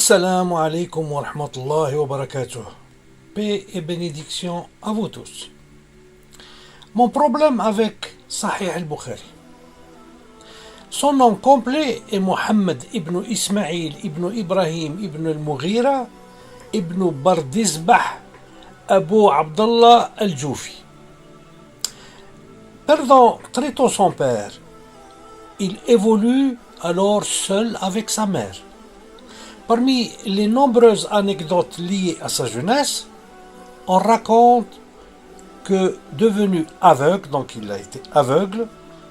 Assalamu alaikum wa rahmatullahi wa barakatuh. Paix et bénédiction à vous tous. Mon problème avec Sahih al-Bukhari. Son nom complet est Mohammed ibn Ismail ibn Ibrahim ibn al-Mughira ibn Bardizbah Abu Abdallah al-Jufi. Perdant très tôt son père, il évolue alors seul avec sa mère. Parmi les nombreuses anecdotes liées à sa jeunesse, on raconte que, devenu aveugle, donc il a été aveugle,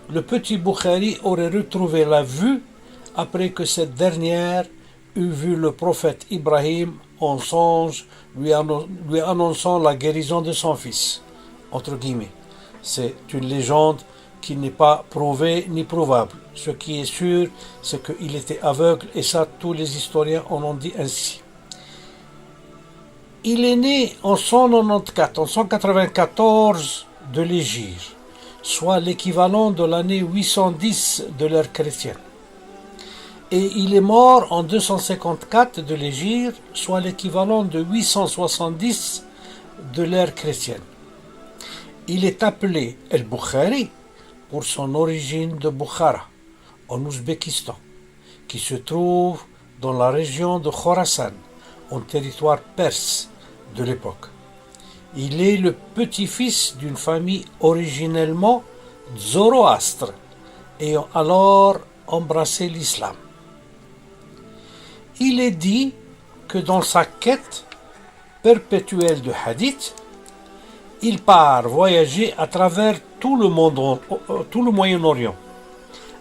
le petit Bukhari aurait retrouvé la vue après que cette dernière eut vu le prophète Ibrahim en songe lui annonçant la guérison de son fils. Entre guillemets. C'est une légende qui n'est pas prouvée ni prouvable. Ce qui est sûr, c'est qu'il était aveugle, et ça, tous les historiens en ont dit ainsi. Il est né en 194 de l'Hégire, soit l'équivalent de l'année 810 de l'ère chrétienne. Et il est mort en 254 de l'Hégire, soit l'équivalent de 870 de l'ère chrétienne. Il est appelé El-Bukhari pour son origine de Bukhara, en Ouzbékistan, qui se trouve dans la région de Khorasan, en territoire perse de l'époque. Il est le petit-fils d'une famille originellement zoroastre, ayant alors embrassé l'islam. Il est dit que dans sa quête perpétuelle de hadith, il part voyager à travers tout le Moyen-Orient,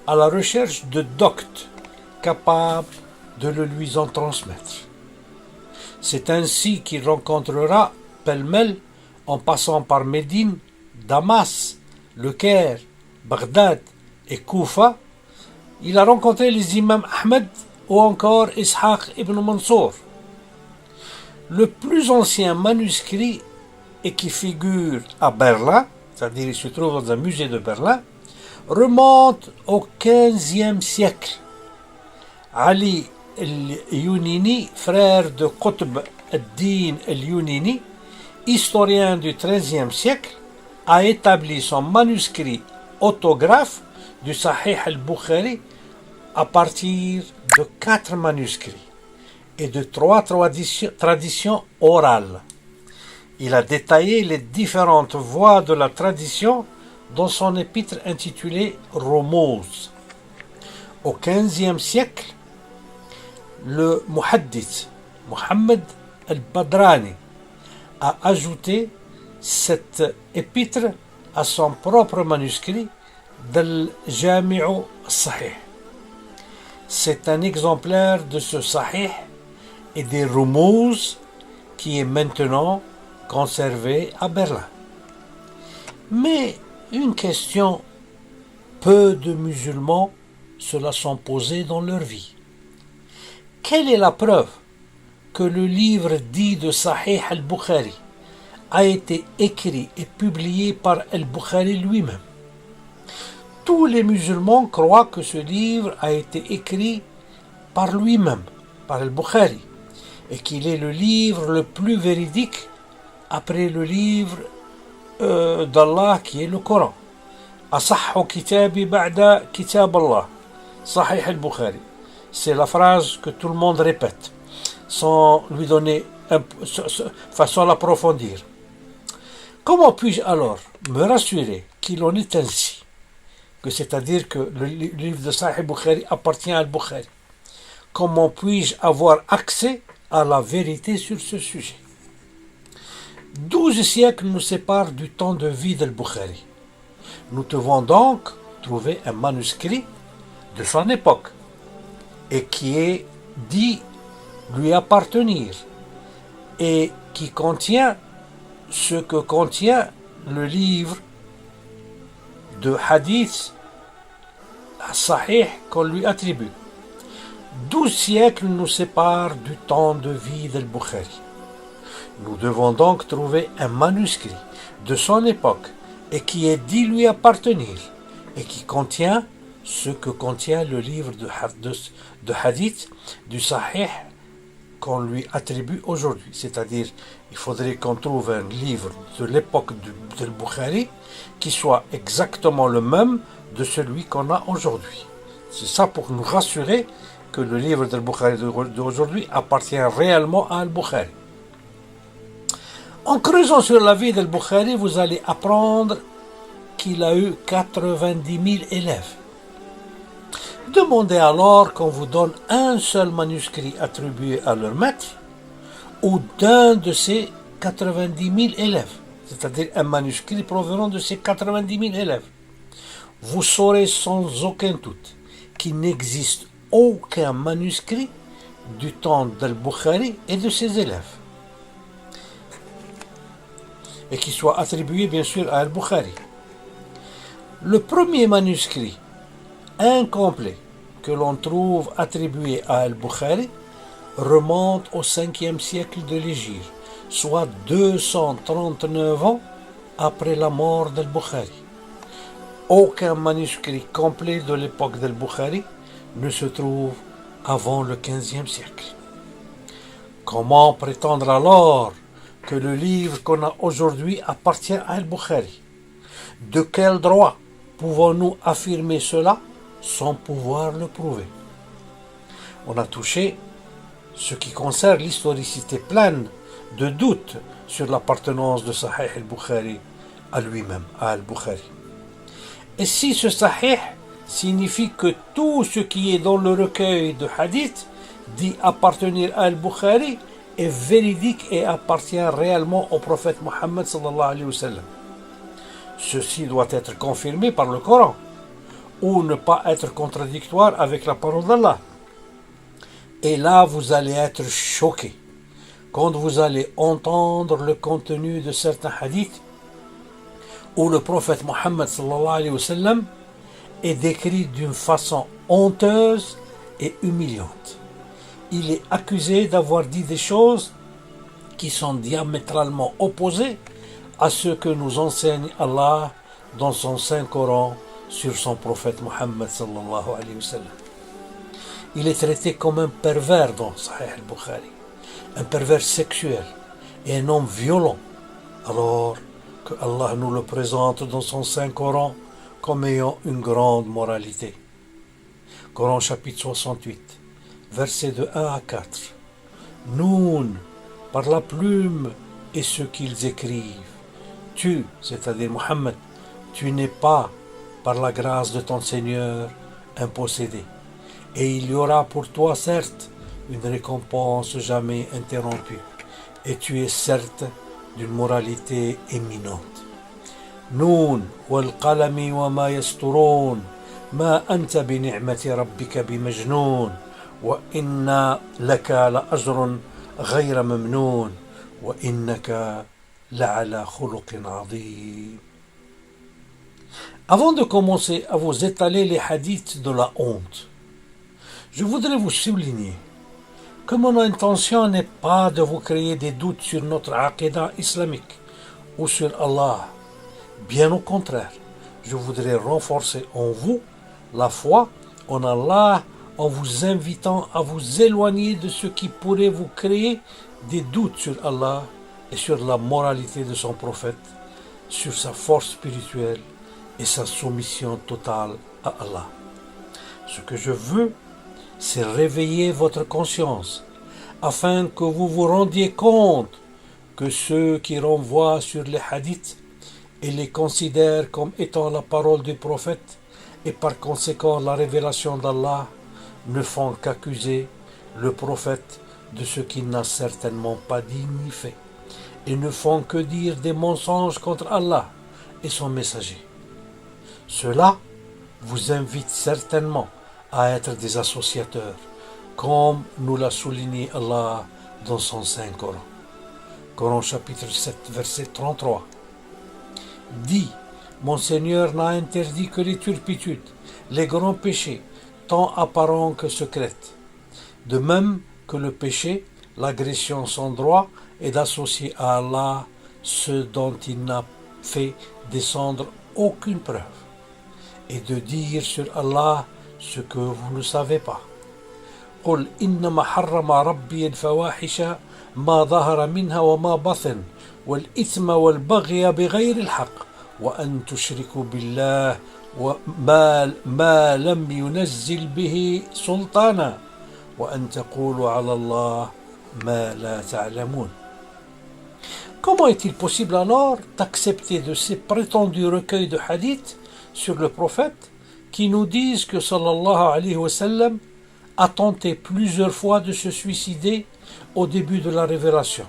à la recherche de doctes capables de le lui en transmettre. C'est ainsi qu'il rencontrera pêle-mêle, en passant par Médine, Damas, Le Caire, Bagdad et Koufa, il a rencontré les imams Ahmed ou encore Ishaq ibn Mansour. Le plus ancien manuscrit et qui figure à Berlin, c'est-à-dire il se trouve dans un musée de Berlin, remonte au XVe siècle. Ali al-Yunini, frère de Qutb ad-Din al-Yunini, historien du XIIIe siècle, a établi son manuscrit autographe du Sahih al-Bukhari à partir de 4 manuscrits et de 3 traditions orales. Il a détaillé les différentes voies de la tradition dans son épître intitulé Rumuz. Au XVe siècle, le muhaddith Mohammed al-Badrani a ajouté cette épître à son propre manuscrit d'Al-Jami'u Sahih. C'est un exemplaire de ce Sahih et des Rumuz qui est maintenant conservé à Berlin. Mais une question, peu de musulmans se la sont posée dans leur vie. Quelle est la preuve que le livre dit de Sahih al-Bukhari a été écrit et publié par al-Bukhari lui-même? Tous les musulmans croient que ce livre a été écrit par lui-même, par al-Bukhari, et qu'il est le livre le plus véridique après le livre d'Allah qui est le Coran. Asahhu kitabi ba'da kitab Allah, Sahih al-Bukhari. C'est la phrase que tout le monde répète, sans lui donner, sans l'approfondir. Comment puis-je alors me rassurer qu'il en est ainsi, que c'est-à-dire que le livre de Sahih al-Bukhari appartient à al-Bukhari? Comment puis-je avoir accès à la vérité sur ce sujet? 12 siècles nous séparent du temps de vie d'Al-Bukhari. Nous devons donc trouver un manuscrit de son époque et qui est dit lui appartenir et qui contient ce que contient le livre de hadith sahih qu'on lui attribue. 12 siècles nous séparent du temps de vie d'Al-Bukhari. Nous devons donc trouver un manuscrit de son époque et qui est dit lui appartenir et qui contient ce que contient le livre de hadith du Sahih qu'on lui attribue aujourd'hui. C'est-à-dire, il faudrait qu'on trouve un livre de l'époque de Bukhari qui soit exactement le même de celui qu'on a aujourd'hui. C'est ça pour nous rassurer que le livre de Bukhari d'aujourd'hui appartient réellement à Al-Bukhari. En creusant sur la vie d'Al-Bukhari, vous allez apprendre qu'il a eu 90 000 élèves. Demandez alors qu'on vous donne un seul manuscrit attribué à leur maître ou d'un de ces 90 000 élèves, c'est-à-dire un manuscrit provenant de ces 90 000 élèves. Vous saurez sans aucun doute qu'il n'existe aucun manuscrit du temps d'Al-Bukhari et de ses élèves, et qui soit attribué bien sûr à Al-Bukhari. Le premier manuscrit incomplet que l'on trouve attribué à Al-Bukhari remonte au 5e siècle de l'Hégire, soit 239 ans après la mort d'Al-Bukhari. Aucun manuscrit complet de l'époque d'Al-Bukhari ne se trouve avant le 15e siècle. Comment prétendre alors que le livre qu'on a aujourd'hui appartient à Al-Bukhari? De quel droit pouvons-nous affirmer cela sans pouvoir le prouver? On a touché ce qui concerne l'historicité pleine de doutes sur l'appartenance de Sahih al-Bukhari à lui-même, à Al-Bukhari. Et si ce Sahih signifie que tout ce qui est dans le recueil de hadith dit appartenir à Al-Bukhari est véridique et appartient réellement au prophète Mohammed sallallahu alayhi wa sallam, ceci doit être confirmé par le Coran ou ne pas être contradictoire avec la parole d'Allah. Et là, vous allez être choqués quand vous allez entendre le contenu de certains hadiths où le prophète Mohammed sallallahu alayhi wa sallam est décrit d'une façon honteuse et humiliante. Il est accusé d'avoir dit des choses qui sont diamétralement opposées à ce que nous enseigne Allah dans son Saint-Coran sur son prophète Mohammed sallallahu alayhi wa sallam. Il est traité comme un pervers dans Sahih al-Bukhari, un pervers sexuel et un homme violent, alors que Allah nous le présente dans son Saint-Coran comme ayant une grande moralité. Coran chapitre 68, versets de 1 à 4. Noun, par la plume et ce qu'ils écrivent. Tu, c'est-à-dire Mohammed, tu n'es pas, par la grâce de ton Seigneur, un possédé. Et il y aura pour toi, certes, une récompense jamais interrompue. Et tu es certes d'une moralité éminente. Noun, wal qalami wa ma yasturun, ma anta bi ni'mati rabbika bi majnoun, wa inna laka la ajrun ghayra mamnoun, wa innaka la'ala khuluqin azim. Avant de commencer à vous étaler les hadiths de la honte, je voudrais vous souligner que mon intention n'est pas de vous créer des doutes sur notre aqidah islamique ou sur Allah. Bien au contraire, je voudrais renforcer en vous la foi en Allah en vous invitant à vous éloigner de ce qui pourrait vous créer des doutes sur Allah et sur la moralité de son prophète, sur sa force spirituelle et sa soumission totale à Allah. Ce que je veux, c'est réveiller votre conscience afin que vous vous rendiez compte que ceux qui renvoient sur les hadiths et les considèrent comme étant la parole du prophète et par conséquent la révélation d'Allah ne font qu'accuser le prophète de ce qu'il n'a certainement pas dit ni fait et ne font que dire des mensonges contre Allah et son messager. Cela vous invite certainement à être des associateurs, comme nous l'a souligné Allah dans son Saint-Coran. Coran chapitre 7, verset 33. Dit, mon Seigneur n'a interdit que les turpitudes, les grands péchés, tant apparents que secrètes. De même que le péché, l'agression sans droit, est d'associer à Allah ce dont il n'a fait descendre aucune preuve, et de dire sur Allah ce que vous ne savez pas. قل إنما حرم ربي الفواحش ما ظهر منها وما بطن والإثم والبغي بغير الحق وأن تشركوا بالله ما لم ينزل به سلطانا وأن تقولوا على الله ما لا تعلمون. Comment est-il possible alors d'accepter de ces prétendus recueils de hadiths sur le prophète qui nous disent que sallallahu alayhi wa sallam a tenté plusieurs fois de se suicider au début de la révélation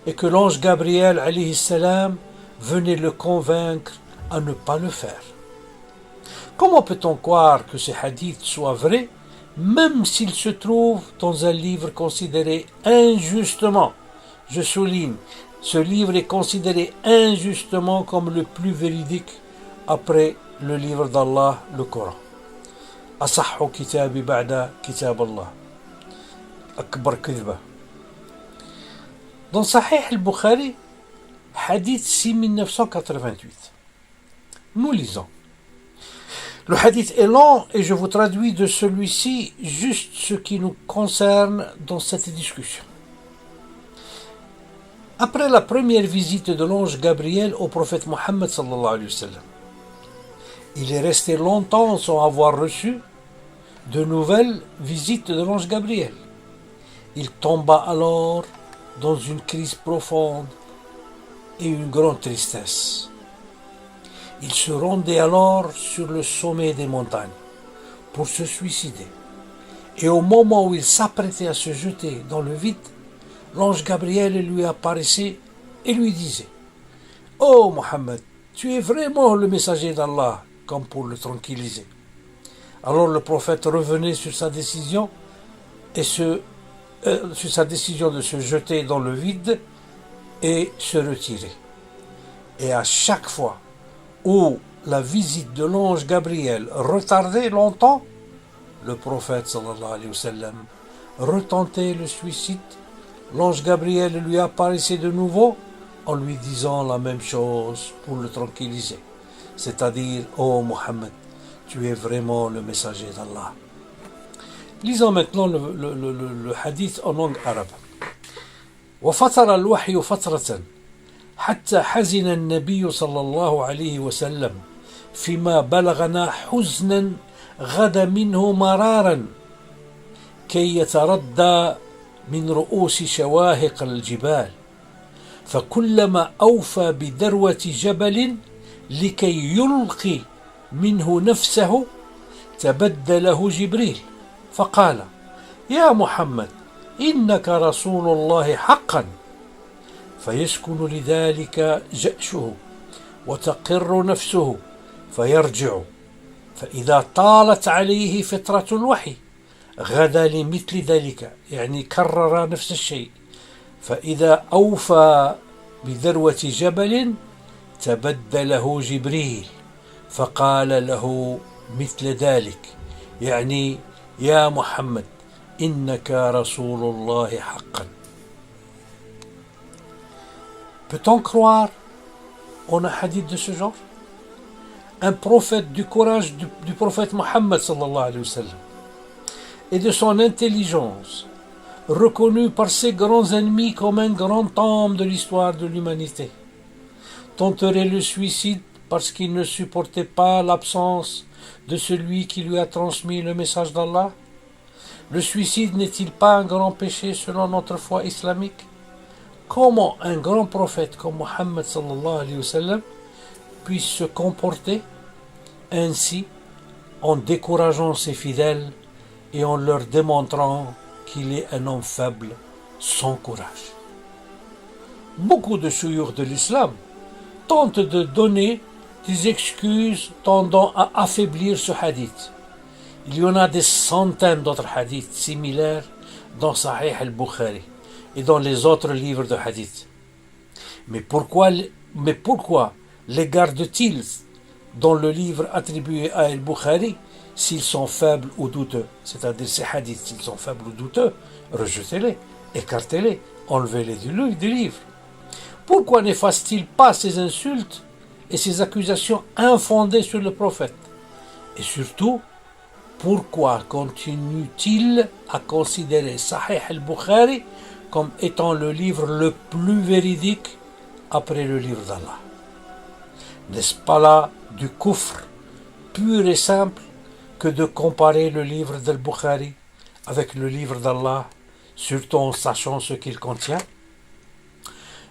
et que l'ange Gabriel alayhi salam venait le convaincre à ne pas le faire? Comment peut-on croire que ces hadiths soient vrais même s'ils se trouvent dans un livre considéré injustement? Je souligne, ce livre est considéré injustement comme le plus véridique après le livre d'Allah, le Coran. أصح كتابي بعد كتاب الله أكبر كذبة. Dans Sahih al-Bukhari, hadith 6988, nous lisons. Le hadith est long et je vous traduis de celui-ci juste ce qui nous concerne dans cette discussion. Après la première visite de l'ange Gabriel au prophète Mohammed sallallahu alayhi wa sallam, il est resté longtemps sans avoir reçu de nouvelles visites de l'ange Gabriel. Il tomba alors dans une crise profonde et une grande tristesse. Il se rendait alors sur le sommet des montagnes pour se suicider. Et au moment où il s'apprêtait à se jeter dans le vide, l'ange Gabriel lui apparaissait et lui disait: « Oh Mohammed, tu es vraiment le messager d'Allah », comme pour le tranquilliser. Alors le prophète revenait sur sa décision sur sa décision de se jeter dans le vide et se retirer. Et à chaque fois où la visite de l'ange Gabriel retardait longtemps, le prophète sallallahu alayhi wa sallam retentait le suicide. L'ange Gabriel lui apparaissait de nouveau en lui disant la même chose pour le tranquilliser, c'est-à-dire: « Oh Mohammed, tu es vraiment le messager d'Allah. » Lisons maintenant le hadith en langue arabe. وفتر الوحي فترة حتى حزن النبي صلى الله عليه وسلم فيما بلغنا حزنا غدا منه مرارا كي يتردى من رؤوس شواهق الجبال فكلما أوفى بذروة جبل لكي يلقي منه نفسه تبدله جبريل فقال: يا محمد إنك رسول الله حقا، فيسكن لذلك جأشه وتقر نفسه فيرجع، فإذا طالت عليه فترة الوحي غدا لمثل ذلك، يعني كرر نفس الشيء، فإذا أوفى بذروة جبل تبدله جبريل فقال له مثل ذلك، يعني يا محمد إنك رسول الله حقا. Peut-on croire en un hadith de ce genre? Un prophète du courage du prophète Mohammed sallallahu alayhi wa sallam et de son intelligence, reconnu par ses grands ennemis comme un grand homme de l'histoire de l'humanité, tenterait le suicide parce qu'il ne supportait pas l'absence de celui qui lui a transmis le message d'Allah? Le suicide n'est-il pas un grand péché selon notre foi islamique? Comment un grand prophète comme Mohammed sallallahu alayhi wa sallam puisse se comporter ainsi en décourageant ses fidèles et en leur démontrant qu'il est un homme faible, sans courage? Beaucoup de chouyours de l'islam tentent de donner des excuses tendant à affaiblir ce hadith. Il y en a des centaines d'autres hadiths similaires dans Sahih al-Bukhari et dans les autres livres de hadith. Mais pourquoi les gardent-ils dans le livre attribué à al-Bukhari s'ils sont faibles ou douteux? C'est-à-dire ces hadiths, s'ils sont faibles ou douteux, rejetez-les, écartez-les, enlevez-les du livre. Pourquoi n'efface-t-il pas ces insultes et ces accusations infondées sur le prophète? Et surtout, pourquoi continue-t-il à considérer Sahih al-Bukhari comme étant le livre le plus véridique après le livre d'Allah? N'est-ce pas là du kufr pur et simple que de comparer le livre d'Al-Bukhari avec le livre d'Allah, surtout en sachant ce qu'il contient?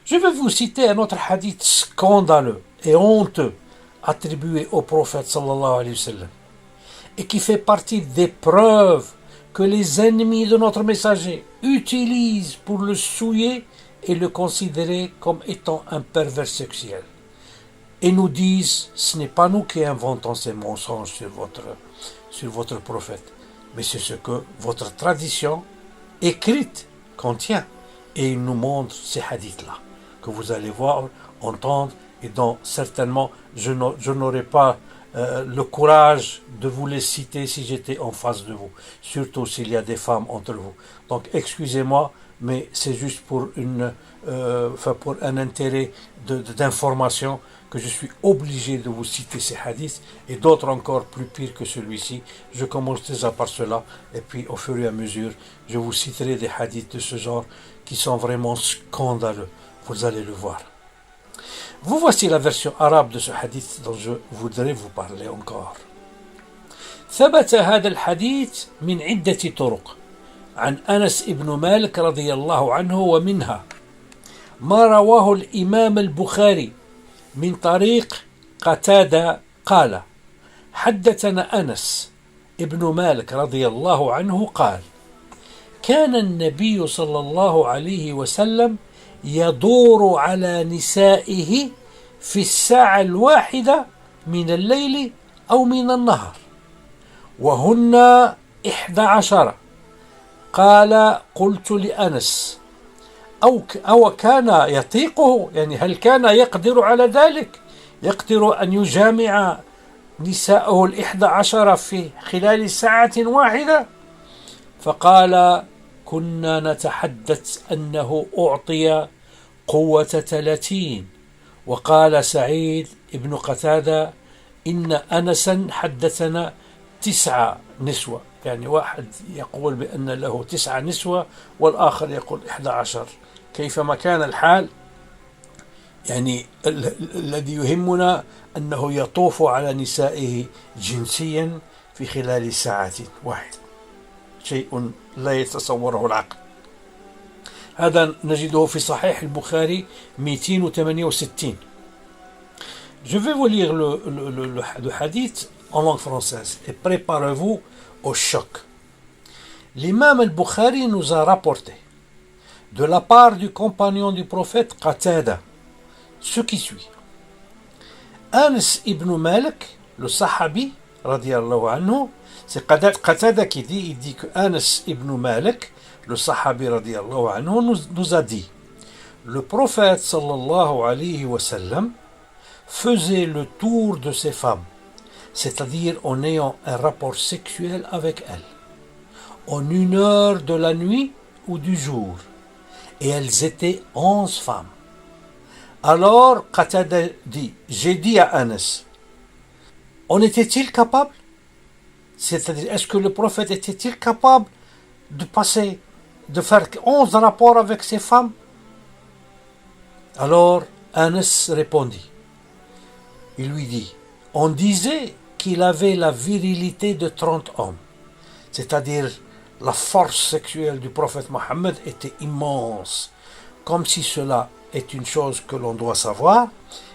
Je vais vous citer un autre hadith scandaleux et honteux attribué au prophète sallallahu alayhi wa sallam et qui fait partie des preuves que les ennemis de notre messager utilisent pour le souiller et le considérer comme étant un pervers sexuel. Et nous disent, ce n'est pas nous qui inventons ces mensonges sur votre prophète, mais c'est ce que votre tradition écrite contient. Et il nous montre ces hadiths-là, que vous allez voir, entendre, et dont certainement je n'aurais pas le courage de vous les citer si j'étais en face de vous, surtout s'il y a des femmes entre vous. Donc excusez-moi, mais c'est juste pour un intérêt d'information que je suis obligé de vous citer ces hadiths, et d'autres encore plus pires que celui-ci. Je commence déjà par cela, et puis au fur et à mesure, je vous citerai des hadiths de ce genre qui sont vraiment scandaleux. Vous allez le voir. Vous voici la version arabe de ce hadith dont je voudrais vous parler encore. ثبت هذا الحديث من عدة طرق عن أنس بن مالك رضي الله عنه، ومنها ما رواه الإمام البخاري من طريق قتادة قال: حدثنا أنس ابن مالك رضي الله عنه قال: كان النبي صلى الله عليه وسلم يدور على نسائه في الساعة الواحدة من الليل أو من النهار، وهن 11. قال: قلت لأنس: أو كان يطيقه، يعني هل كان يقدر على ذلك؟ يقدر أن يجامع نساءه 11 في خلال ساعة واحدة؟ فقال: كنا نتحدث أنه أعطي قوة 30. وقال سعيد بن قتادة: إن أنسا حدثنا 9 نسوة، يعني واحد يقول بأن له 9 نسوة والآخر يقول 11. كيفما كان الحال، يعني الذي يهمنا أنه يطوف على نسائه جنسيا في خلال ساعة واحدة، شيء لا يتصوره العقل. هذا نجده في صحيح البخاري 268. Je vais vous lire le hadith en langue française et préparez-vous au choc. L'imam al-Bukhari nous a rapporté de la part du compagnon du prophète Qatada ce qui suit. Anas ibn Malik, le sahabi, radiyallahu anhu, c'est Qatada qui dit, il dit que Anas ibn Malik, le sahabi radiyallahu anhu, nous a dit: le prophète sallallahu alayhi wa sallam faisait le tour de ses femmes, c'est-à-dire en ayant un rapport sexuel avec elles, en 1 heure de la nuit ou du jour, et elles étaient 11 femmes. Alors Qatada dit: j'ai dit à Anas, en était-il capable? C'est-à-dire, est-ce que le prophète était-il capable de faire 11 rapports avec ces femmes? Alors Anas répondit, il lui dit: on disait qu'il avait la virilité de 30 hommes, c'est-à-dire la force sexuelle du prophète Mohammed était immense, comme si cela est une chose que l'on doit savoir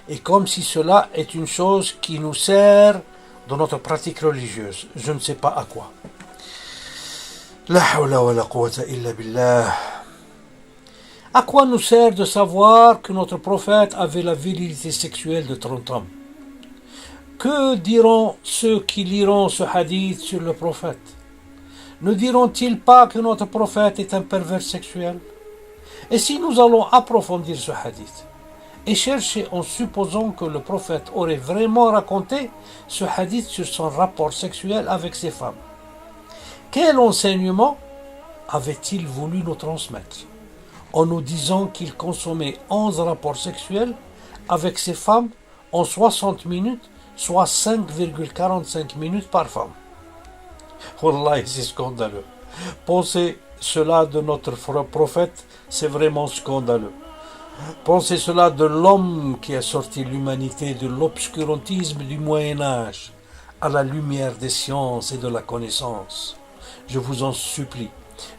et comme si cela est une chose qui nous sert dans notre pratique religieuse. Je ne sais pas à quoi. La hawla wa la quwwata illa billah. À quoi nous sert de savoir que notre prophète avait la virilité sexuelle de 30 hommes? Que diront ceux qui liront ce hadith sur le prophète? Ne diront-ils pas que notre prophète est un pervers sexuel? Et si nous allons approfondir ce hadith et chercher en supposant que le prophète aurait vraiment raconté ce hadith sur son rapport sexuel avec ses femmes, quel enseignement avait-il voulu nous transmettre en nous disant qu'il consommait 11 rapports sexuels avec ses femmes en 60 minutes, soit 5,45 minutes par femme? Wallahi, c'est scandaleux. Penser cela de notre prophète, c'est vraiment scandaleux. Pensez cela de l'homme qui a sorti l'humanité de l'obscurantisme du Moyen Âge à la lumière des sciences et de la connaissance. Je vous en supplie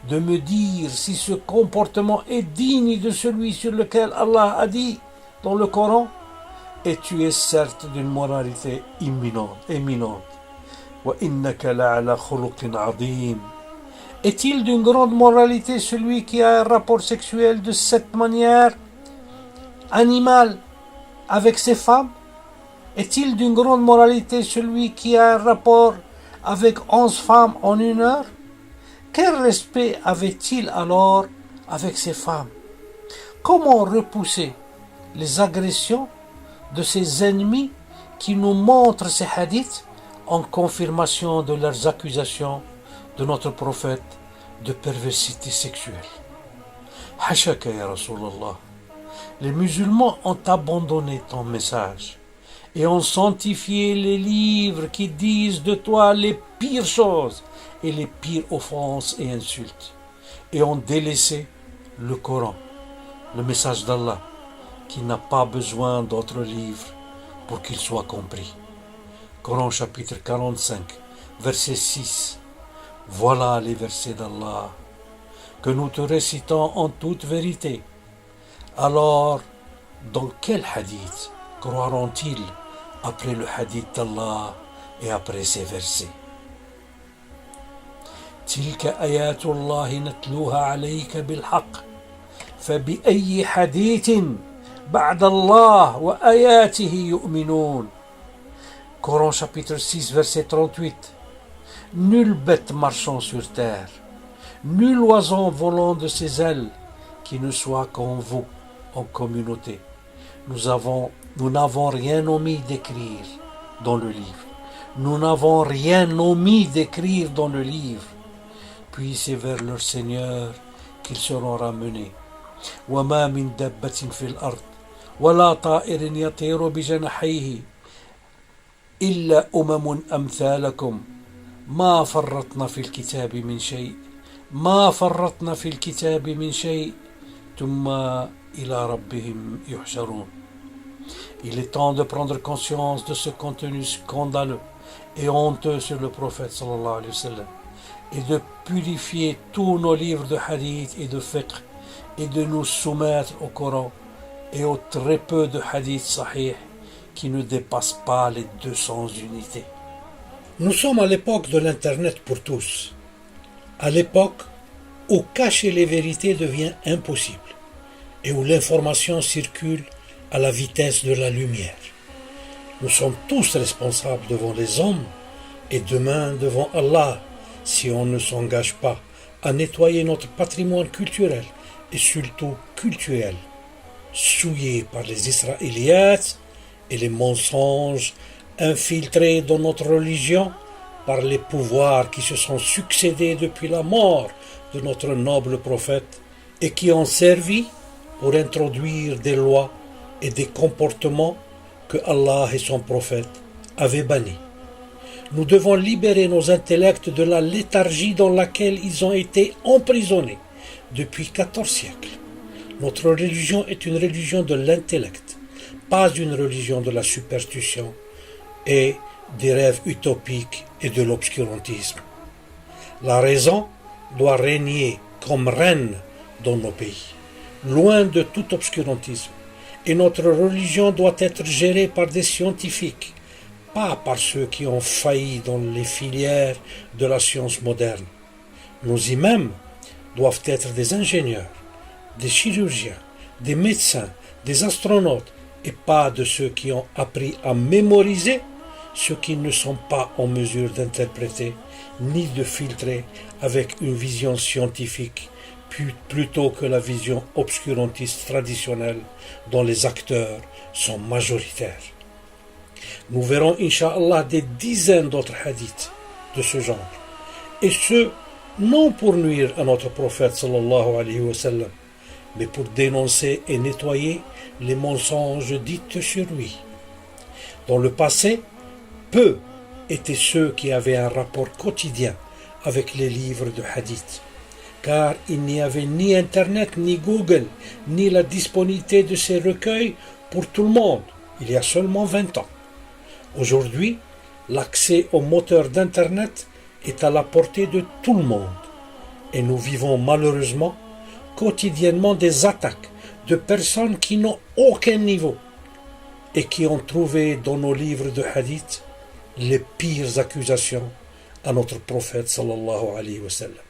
de me dire si ce comportement est digne de celui sur lequel Allah a dit dans le Coran, et tu es certes d'une moralité éminente. وَإِنَّكَ لَعَلَى خُلُقٍ عَظِيمٍ. Est-il d'une grande moralité celui qui a un rapport sexuel de cette manière animale avec ses femmes? Est-il d'une grande moralité celui qui a un rapport avec 11 femmes en 1 heure? Quel respect avait-il alors avec ses femmes? Comment repousser les agressions de ses ennemis qui nous montrent ces hadiths en confirmation de leurs accusations de notre prophète de perversité sexuelle? Hashaka ya Rasulallah. Les musulmans ont abandonné ton message et ont sanctifié les livres qui disent de toi les pires choses et les pires offenses et insultes, et ont délaissé le Coran, le message d'Allah, qui n'a pas besoin d'autres livres pour qu'il soit compris. Coran chapitre 45, verset 6. Voilà les versets d'Allah que nous te récitons en toute vérité. Alors, dans quel hadith croiront-ils après le hadith d'Allah et après ces versets? تلك آيات الله نتلوها عليك بالحق فبأي حديث بعد الله وآياته يؤمنون. Coran chapitre 6 verset 38. Nulle bête marchant sur terre, nul oiseau volant de ses ailes qui ne soit comme vous en communauté. Nous n'avons rien omis d'écrire dans le livre. Nous n'avons rien omis d'écrire dans le livre. Puis c'est vers leur Seigneur qu'ils seront ramenés. وَمَا مِن دَابَّةٍ فِي الْأَرْضِ وَلَا طَائِرٍ يَطِيرُ بِجَنَاحَيْهِ إِلَّا أُمَمٌ أَمْثَالُكُمْ مَا فَرَّطْنَا فِي الْكِتَابِ مِنْ شَيْءٍ ثُمَّ إِلَى رَبِّهِمْ يُحْشَرُونَ. Il est temps de prendre conscience de ce contenu scandaleux et honteux sur le prophète sallallahu alayhi wa sallam, et de purifier tous nos livres de hadith et de fiqh, et de nous soumettre au Coran et au très peu de hadith sahih qui ne dépassent pas les 200 unités. Nous sommes à l'époque de l'Internet pour tous, à l'époque où cacher les vérités devient impossible et où l'information circule à la vitesse de la lumière. Nous sommes tous responsables devant les hommes et demain devant Allah si on ne s'engage pas à nettoyer notre patrimoine culturel et surtout cultuel, souillé par les Israéliates et les mensonges infiltrés dans notre religion par les pouvoirs qui se sont succédés depuis la mort de notre noble prophète et qui ont servi pour introduire des lois et des comportements que Allah et son prophète avaient bannis. Nous devons libérer nos intellects de la léthargie dans laquelle ils ont été emprisonnés depuis 14 siècles. Notre religion est une religion de l'intellect, pas une religion de la superstition et des rêves utopiques et de l'obscurantisme. La raison doit régner comme reine dans nos pays, loin de tout obscurantisme, et notre religion doit être gérée par des scientifiques, pas par ceux qui ont failli dans les filières de la science moderne. Nos imams doivent être des ingénieurs, des chirurgiens, des médecins, des astronautes, et pas de ceux qui ont appris à mémoriser ce qu'ils ne sont pas en mesure d'interpréter ni de filtrer avec une vision scientifique plutôt que la vision obscurantiste traditionnelle dont les acteurs sont majoritaires. Nous verrons, Inch'Allah, des dizaines d'autres hadiths de ce genre. Et ce, non pour nuire à notre prophète sallallahu alayhi wa sallam, mais pour dénoncer et nettoyer les mensonges dits sur lui. Dans le passé, peu étaient ceux qui avaient un rapport quotidien avec les livres de hadith, car il n'y avait ni Internet, ni Google, ni la disponibilité de ces recueils pour tout le monde, il y a seulement 20 ans. Aujourd'hui, l'accès au moteur d'Internet est à la portée de tout le monde, et nous vivons malheureusement quotidiennement des attaques de personnes qui n'ont aucun niveau et qui ont trouvé dans nos livres de hadith les pires accusations à notre prophète sallallahu alayhi wa sallam.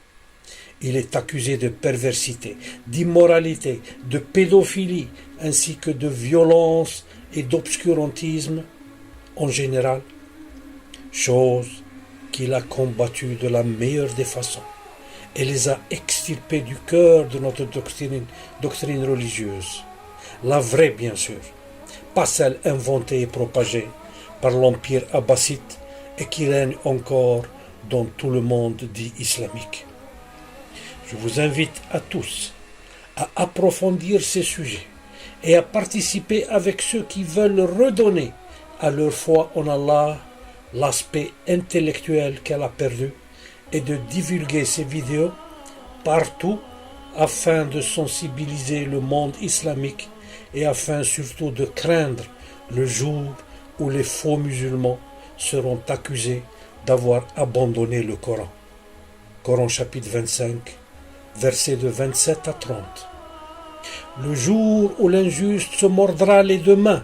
Il est accusé de perversité, d'immoralité, de pédophilie, ainsi que de violence et d'obscurantisme en général, chose qu'il a combattue de la meilleure des façons et les a extirpés du cœur de notre doctrine religieuse. La vraie, bien sûr, pas celle inventée et propagée par l'Empire abbasside et qui règne encore dans tout le monde dit islamique. Je vous invite à tous à approfondir ces sujets et à participer avec ceux qui veulent redonner à leur foi en Allah l'aspect intellectuel qu'elle a perdu et de divulguer ces vidéos partout afin de sensibiliser le monde islamique et afin surtout de craindre le jour où les faux musulmans seront accusés d'avoir abandonné le Coran. Coran chapitre 25, versets de 27 à 30. Le jour où l'injuste se mordra les deux mains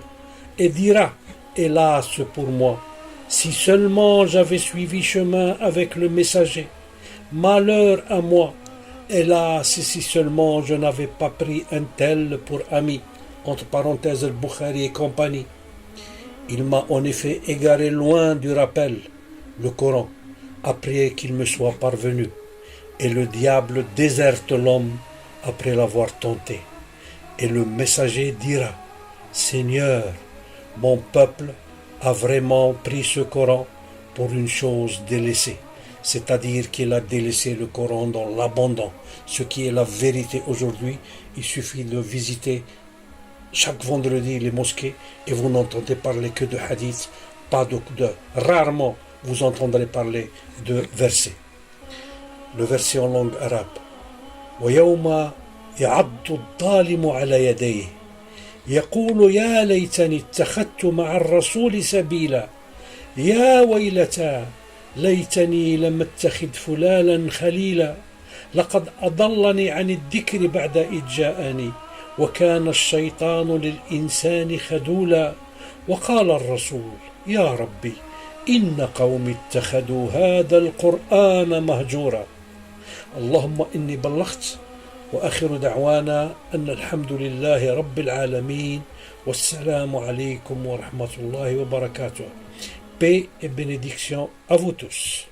et dira « Hélas pour moi, si seulement j'avais suivi chemin avec le messager. Malheur à moi, hélas si seulement je n'avais pas pris un tel pour ami. » Entre parenthèses, Bukhari et compagnie. Il m'a en effet égaré loin du rappel, le Coran, après qu'il me soit parvenu. Et le diable déserte l'homme après l'avoir tenté. Et le messager dira, Seigneur, mon peuple a vraiment pris ce Coran pour une chose délaissée, c'est-à-dire qu'il a délaissé le Coran dans l'abandon, ce qui est la vérité aujourd'hui. Il suffit de visiter chaque vendredi les mosquées et vous n'entendez parler que de hadith, pas de rarement vous entendrez parler de versets. Le verset en langue arabe. ويوم يعض الظالم على يديه يقول يا ليتني اتخذت مع الرسول سبيلا يا ويلتى ليتني لم اتخذ فلانا خليلا لقد أضلني عن الذكر بعد إذ جاءني وكان الشيطان للإنسان خذولا وقال الرسول يا ربي إن قوم اتخذوا هذا القرآن مهجورا. اللهم إني بلغت وآخر دعوانا أن الحمد لله رب العالمين والسلام عليكم ورحمة الله وبركاته. Paix et bénédiction à vous tous.